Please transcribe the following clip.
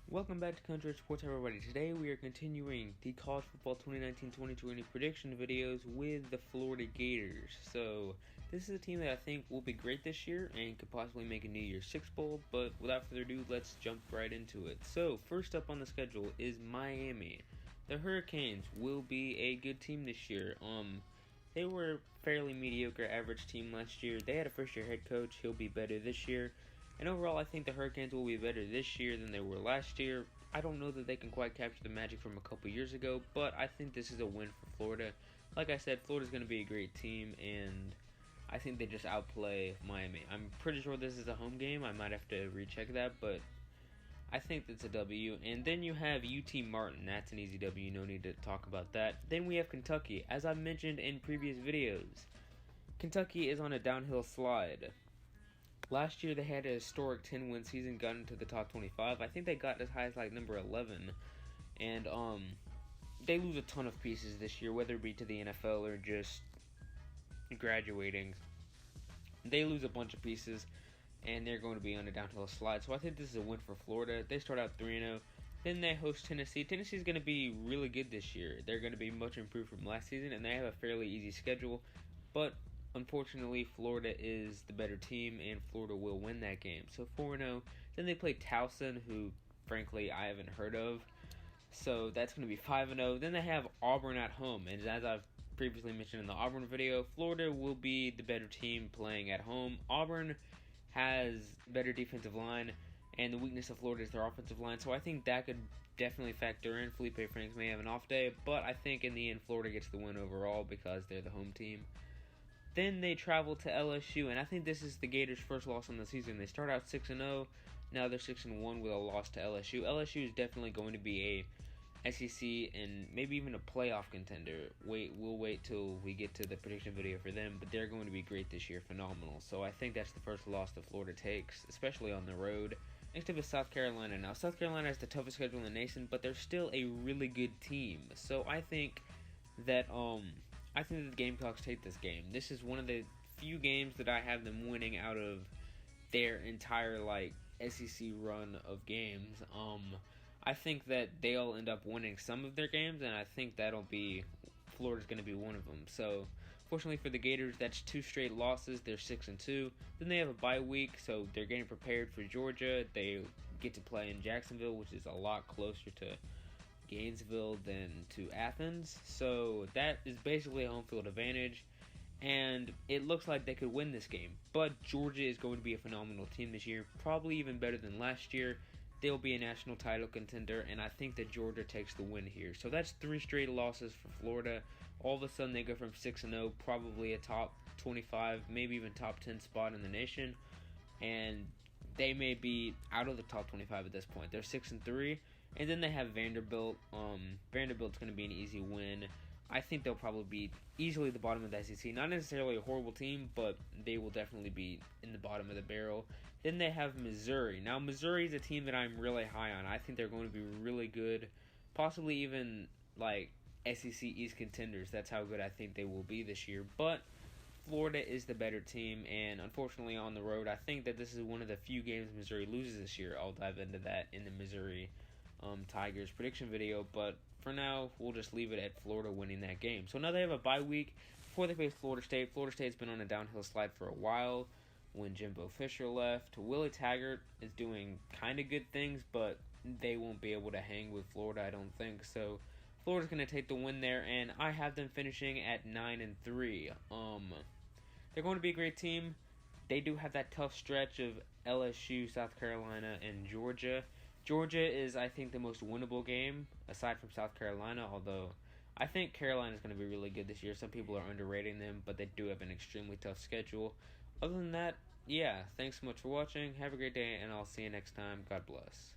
Welcome back to Country Sports, everybody. Today we are continuing the college football 2019-2020 prediction videos with the Florida Gators. So this is a team that I think will be great this year and could possibly make a New Year's Six Bowl. But without further ado, let's jump right into it. So first up on the schedule is Miami. The Hurricanes will be a good team this year. They were a fairly mediocre average team last year. They had a first-year head coach. He'll be better this year. And overall, I think the Hurricanes will be better this year than they were last year. I don't know that they can quite capture the magic from a couple years ago, but I think this is a win for Florida. Like I said, Florida's going to be a great team, and I think they just outplay Miami. I'm pretty sure this is a home game. I might have to recheck that, but I think it's a W. And then you have UT Martin. That's an easy W. No need to talk about that. Then we have Kentucky. As I've mentioned in previous videos, Kentucky is on a downhill slide. Last year, they had a historic 10-win season, got into the top 25. I think they got as high as like number 11. And they lose a ton of pieces this year, whether it be to the NFL or just graduating. They lose a bunch of pieces, and they're going to be on a downhill slide. So I think this is a win for Florida. They start out 3-0. Then they host Tennessee. Tennessee's going to be really good this year. They're going to be much improved from last season, and they have a fairly easy schedule. But unfortunately, Florida is the better team, and Florida will win that game. So 4-0. Then they play Towson, who, frankly, I haven't heard of. So that's going to be 5-0. Then they have Auburn at home. And as I've previously mentioned in the Auburn video, Florida will be the better team playing at home. Auburn has better defensive line, and the weakness of Florida is their offensive line. So I think that could definitely factor in. Felipe Franks may have an off day, but I think in the end, Florida gets the win overall because they're the home team. Then they travel to LSU, and I think this is the Gators' first loss on the season. They start out 6-0, now they're 6-1 with a loss to LSU. LSU is definitely going to be a SEC and maybe even a playoff contender. We'll wait till we get to the prediction video for them, but they're going to be great this year, phenomenal. So I think that's the first loss that Florida takes, especially on the road. Next up is South Carolina. Now, South Carolina has the toughest schedule in the nation, but they're still a really good team. So I think that the Gamecocks take this game. This is one of the few games that I have them winning out of their entire SEC run of games. I think that they'll end up winning some of their games, and I think Florida's going to be one of them. So, fortunately for the Gators, that's 2 straight losses. They're 6-2. Then they have a bye week, so they're getting prepared for Georgia. They get to play in Jacksonville, which is a lot closer to Gainesville than to Athens, so that is basically a home field advantage, and it looks like they could win this game. But Georgia is going to be a phenomenal team this year, probably even better than last year. They'll be a national title contender, and I think that Georgia takes the win here. So that's 3 straight losses for Florida. All of a sudden they go from 6-0, probably a top 25, maybe even top 10 spot in the nation, and they may be out of the top 25 at this point. They're 6-3. And then they have Vanderbilt. Vanderbilt's going to be an easy win. I think they'll probably be easily the bottom of the SEC. Not necessarily a horrible team, but they will definitely be in the bottom of the barrel. Then they have Missouri. Now, Missouri is a team that I'm really high on. I think they're going to be really good. Possibly even, SEC East contenders. That's how good I think they will be this year. But Florida is the better team, and unfortunately on the road, I think that this is one of the few games Missouri loses this year. I'll dive into that in the Missouri Tigers prediction video, but for now we'll just leave it at Florida winning that game. So now they have a bye week before they face Florida State. Florida State's been on a downhill slide for a while when Jimbo Fisher left. Willie Taggart is doing kind of good things, but they won't be able to hang with Florida, I don't think. So Florida's going to take the win there, and I have them finishing at 9-3. They're going to be a great team. They do have that tough stretch of LSU, South Carolina, and Georgia. Georgia is, I think, the most winnable game, aside from South Carolina, although I think Carolina is going to be really good this year. Some people are underrating them, but they do have an extremely tough schedule. Other than that, yeah, thanks so much for watching. Have a great day, and I'll see you next time. God bless.